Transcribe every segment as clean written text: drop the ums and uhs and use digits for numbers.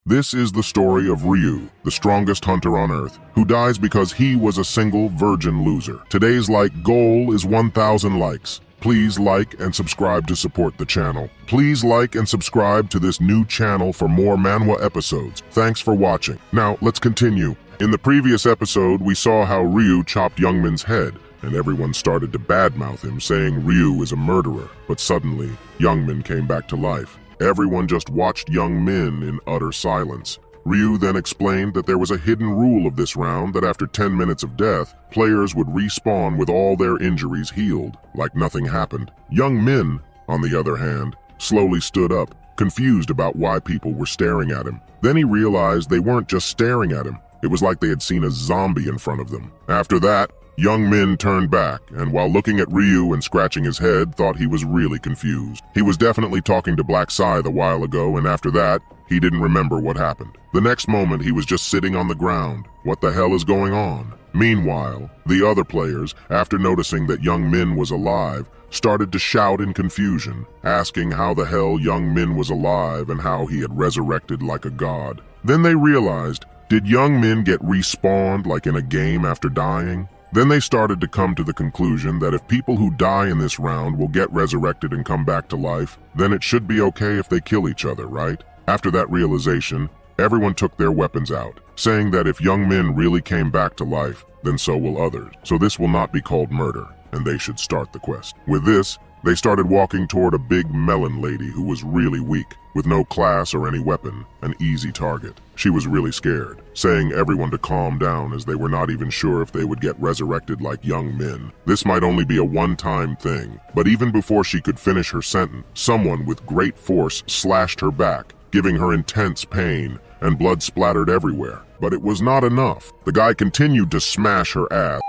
This is the story of Ryu, the strongest hunter on Earth, who dies because he was a single virgin loser. Today's like goal is 1,000 likes. Please like and subscribe to support the channel. Please like and subscribe to this new channel for more manhwa episodes. Thanks for watching. Now, let's continue. In the previous episode, we saw how Ryu chopped Youngmin's head, and everyone started to badmouth him, saying Ryu is a murderer. But suddenly, Youngmin came back to life. Everyone just watched Youngmin in utter silence. Ryu then explained that there was a hidden rule of this round that after 10 minutes of death, players would respawn with all their injuries healed, like nothing happened. Youngmin, on the other hand, slowly stood up, confused about why people were staring at him. Then he realized they weren't just staring at him. It was like they had seen a zombie in front of them. After that, Youngmin turned back, and while looking at Ryu and scratching his head, thought he was really confused. He was definitely talking to Black Scythe a while ago, and after that, he didn't remember what happened. The next moment, he was just sitting on the ground. What the hell is going on? Meanwhile, the other players, after noticing that Youngmin was alive, started to shout in confusion, asking how the hell Youngmin was alive and how he had resurrected like a god. Then they realized, did Youngmin get respawned like in a game after dying? Then they started to come to the conclusion that if people who die in this round will get resurrected and come back to life, then it should be okay if they kill each other, right? After that realization, everyone took their weapons out, saying that if Youngmin really came back to life, then so will others. So this will not be called murder, and they should start the quest. With this, they started walking toward a big melon lady who was really weak, with no class or any weapon, an easy target. She was really scared, saying everyone to calm down as they were not even sure if they would get resurrected like Youngmin. This might only be a one-time thing, but even before she could finish her sentence, someone with great force slashed her back, giving her intense pain, and blood splattered everywhere. But it was not enough. The guy continued to smash her ass.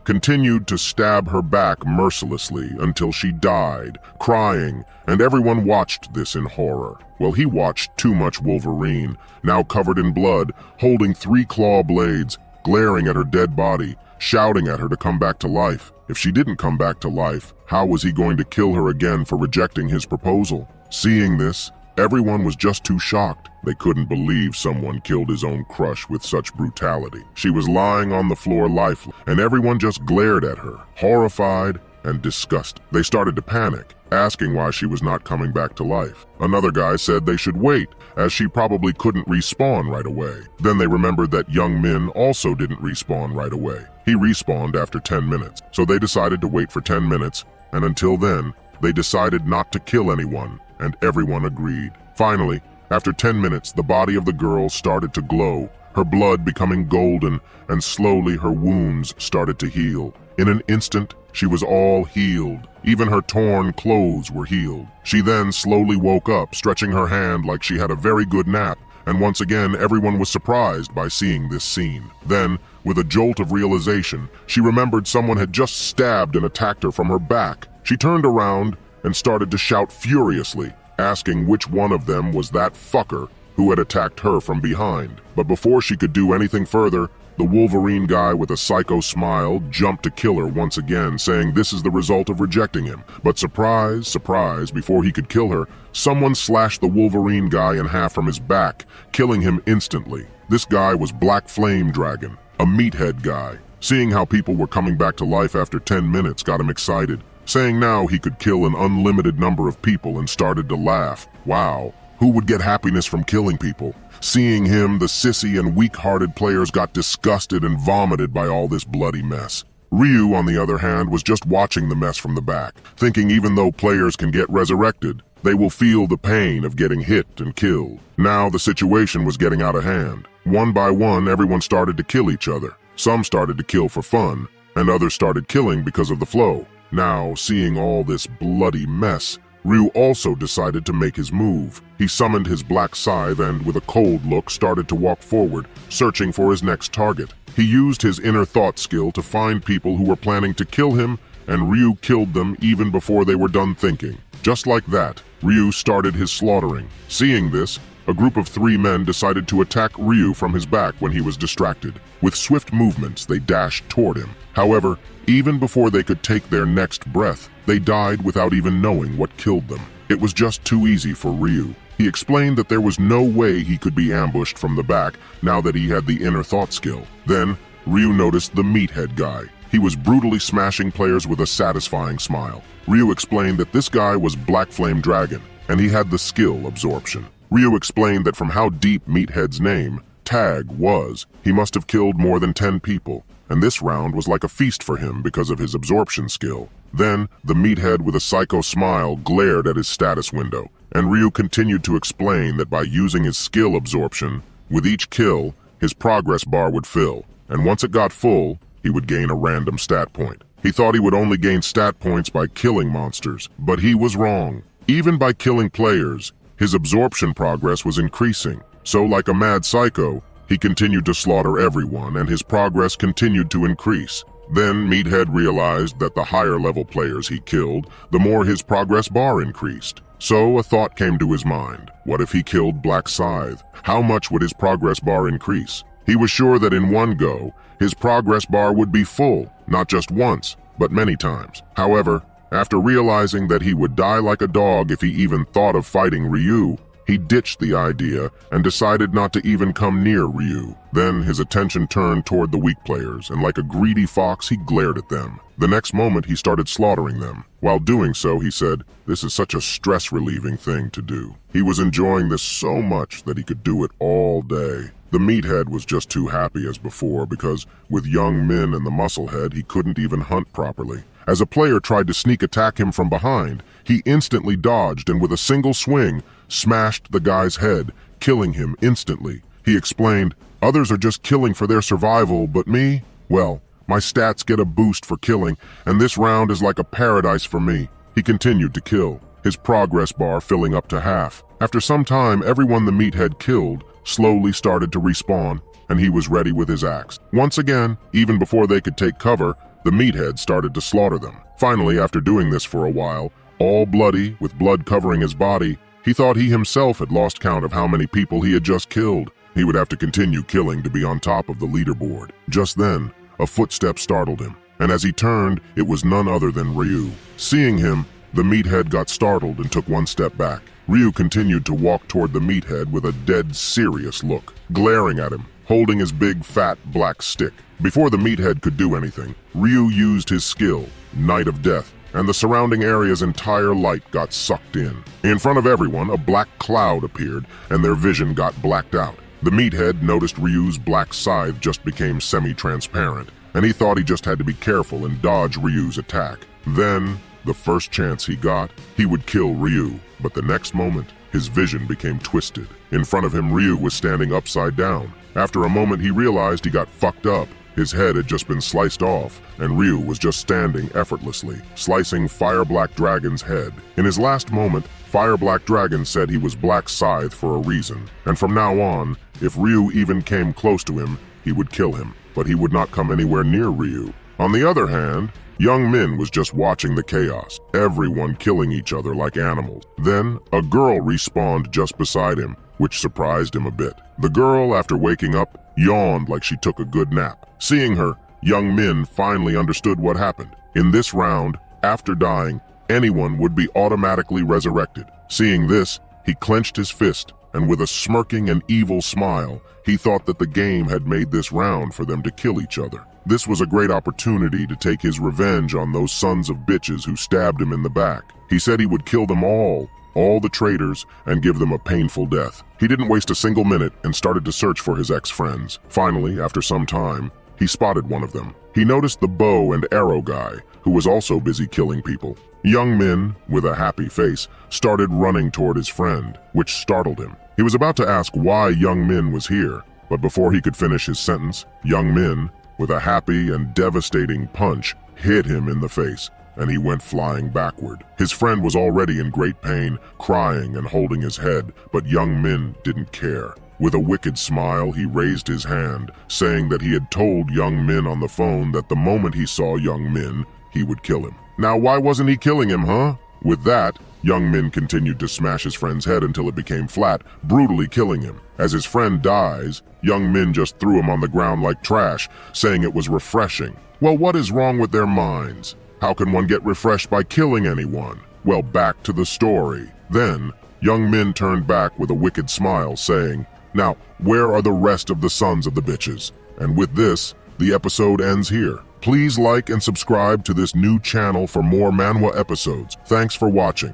Continued to stab her back mercilessly until she died, crying, and everyone watched this in horror. Well, he watched too much Wolverine, now covered in blood, holding 3 claw blades, glaring at her dead body, shouting at her to come back to life. If she didn't come back to life, how was he going to kill her again for rejecting his proposal? Seeing this, everyone was just too shocked. They couldn't believe someone killed his own crush with such brutality. She was lying on the floor lifeless, and everyone just glared at her, horrified and disgusted. They started to panic, asking why she was not coming back to life. Another guy said they should wait, as she probably couldn't respawn right away. Then they remembered that Youngmin also didn't respawn right away. He respawned after 10 minutes, so they decided to wait for 10 minutes, and until then, they decided not to kill anyone, and everyone agreed. Finally, after 10 minutes, the body of the girl started to glow, her blood becoming golden, and slowly her wounds started to heal. In an instant, she was all healed. Even her torn clothes were healed. She then slowly woke up, stretching her hand like she had a very good nap, and once again everyone was surprised by seeing this scene. Then, with a jolt of realization, she remembered someone had just stabbed and attacked her from her back. She turned around and started to shout furiously, asking which one of them was that fucker who had attacked her from behind. But before she could do anything further, the Wolverine guy with a psycho smile jumped to kill her once again, saying this is the result of rejecting him. But surprise, surprise, before he could kill her, someone slashed the Wolverine guy in half from his back, killing him instantly. This guy was Black Flame Dragon, a meathead guy. Seeing how people were coming back to life after 10 minutes got him excited, saying now he could kill an unlimited number of people, and started to laugh. Wow, who would get happiness from killing people? Seeing him, the sissy and weak-hearted players got disgusted and vomited by all this bloody mess. Ryu, on the other hand, was just watching the mess from the back, thinking even though players can get resurrected, they will feel the pain of getting hit and killed. Now the situation was getting out of hand. One by one, everyone started to kill each other. Some started to kill for fun, and others started killing because of the flow. Now, seeing all this bloody mess, Ryu also decided to make his move. He summoned his Black Scythe and, with a cold look, started to walk forward, searching for his next target. He used his inner thought skill to find people who were planning to kill him, and Ryu killed them even before they were done thinking. Just like that, Ryu started his slaughtering. Seeing this, a group of 3 men decided to attack Ryu from his back when he was distracted. With swift movements, they dashed toward him. However, even before they could take their next breath, they died without even knowing what killed them. It was just too easy for Ryu. He explained that there was no way he could be ambushed from the back now that he had the inner thought skill. Then, Ryu noticed the meathead guy. He was brutally smashing players with a satisfying smile. Ryu explained that this guy was Black Flame Dragon, and he had the skill absorption. Ryu explained that from how deep Meathead's name, Tag, was, he must have killed more than 10 people, and this round was like a feast for him because of his absorption skill. Then, the Meathead with a psycho smile glared at his status window, and Ryu continued to explain that by using his skill absorption, with each kill, his progress bar would fill, and once it got full, he would gain a random stat point. He thought he would only gain stat points by killing monsters, but he was wrong. Even by killing players, his absorption progress was increasing. So like a mad psycho, he continued to slaughter everyone and his progress continued to increase. Then Meathead realized that the higher level players he killed, the more his progress bar increased. So a thought came to his mind. What if he killed Black Scythe? How much would his progress bar increase? He was sure that in one go, his progress bar would be full, not just once, but many times. However, after realizing that he would die like a dog if he even thought of fighting Ryu, he ditched the idea and decided not to even come near Ryu. Then his attention turned toward the weak players, and like a greedy fox, he glared at them. The next moment, he started slaughtering them. While doing so, he said, "This is such a stress-relieving thing to do." He was enjoying this so much that he could do it all day. The meathead was just too happy as before because, with Young Min and the musclehead, he couldn't even hunt properly. As a player tried to sneak attack him from behind, he instantly dodged and with a single swing, smashed the guy's head, killing him instantly. He explained, "Others are just killing for their survival, but me? Well, my stats get a boost for killing, and this round is like a paradise for me." He continued to kill, his progress bar filling up to half. After some time, everyone the meathead killed slowly started to respawn, and he was ready with his axe. Once again, even before they could take cover, the meathead started to slaughter them. Finally, after doing this for a while, all bloody, with blood covering his body, he thought he himself had lost count of how many people he had just killed. He would have to continue killing to be on top of the leaderboard. Just then, a footstep startled him, and as he turned, it was none other than Ryu. Seeing him, the meathead got startled and took one step back. Ryu continued to walk toward the meathead with a dead serious look, glaring at him, holding his big fat black stick. Before the meathead could do anything, Ryu used his skill, Night of Death, and the surrounding area's entire light got sucked in. In front of everyone, a black cloud appeared, and their vision got blacked out. The meathead noticed Ryu's black scythe just became semi-transparent, and he thought he just had to be careful and dodge Ryu's attack. Then, the first chance he got, he would kill Ryu, but the next moment, his vision became twisted. In front of him, Ryu was standing upside down. After a moment, he realized he got fucked up. His head had just been sliced off, and Ryu was just standing effortlessly, slicing Fire Black Dragon's head. In his last moment, Fire Black Dragon said he was Black Scythe for a reason, and from now on, if Ryu even came close to him, he would kill him, but he would not come anywhere near Ryu. On the other hand, Young Min was just watching the chaos, everyone killing each other like animals. Then, a girl respawned just beside him, which surprised him a bit. The girl, after waking up, yawned like she took a good nap. Seeing her, Young Min finally understood what happened. In this round, after dying, anyone would be automatically resurrected. Seeing this, he clenched his fist, and with a smirking and evil smile, he thought that the game had made this round for them to kill each other. This was a great opportunity to take his revenge on those sons of bitches who stabbed him in the back. He said he would kill them all the traitors, and give them a painful death. He didn't waste a single minute and started to search for his ex-friends. Finally, after some time, he spotted one of them. He noticed the bow and arrow guy, who was also busy killing people. Young Min, with a happy face, started running toward his friend, which startled him. He was about to ask why Young Min was here, but before he could finish his sentence, Young Min, with a happy and devastating punch, hit him in the face, and he went flying backward. His friend was already in great pain, crying and holding his head, but Young Min didn't care. With a wicked smile, he raised his hand, saying that he had told Young Min on the phone that the moment he saw Young Min, he would kill him. Now why wasn't he killing him, huh? With that, Young Min continued to smash his friend's head until it became flat, brutally killing him. As his friend dies, Young Min just threw him on the ground like trash, saying it was refreshing. Well, what is wrong with their minds? How can one get refreshed by killing anyone? Well, back to the story. Then, Young Min turned back with a wicked smile, saying, "Now, where are the rest of the sons of the bitches?" And with this, the episode ends here. Please like and subscribe to this new channel for more manhwa episodes. Thanks for watching.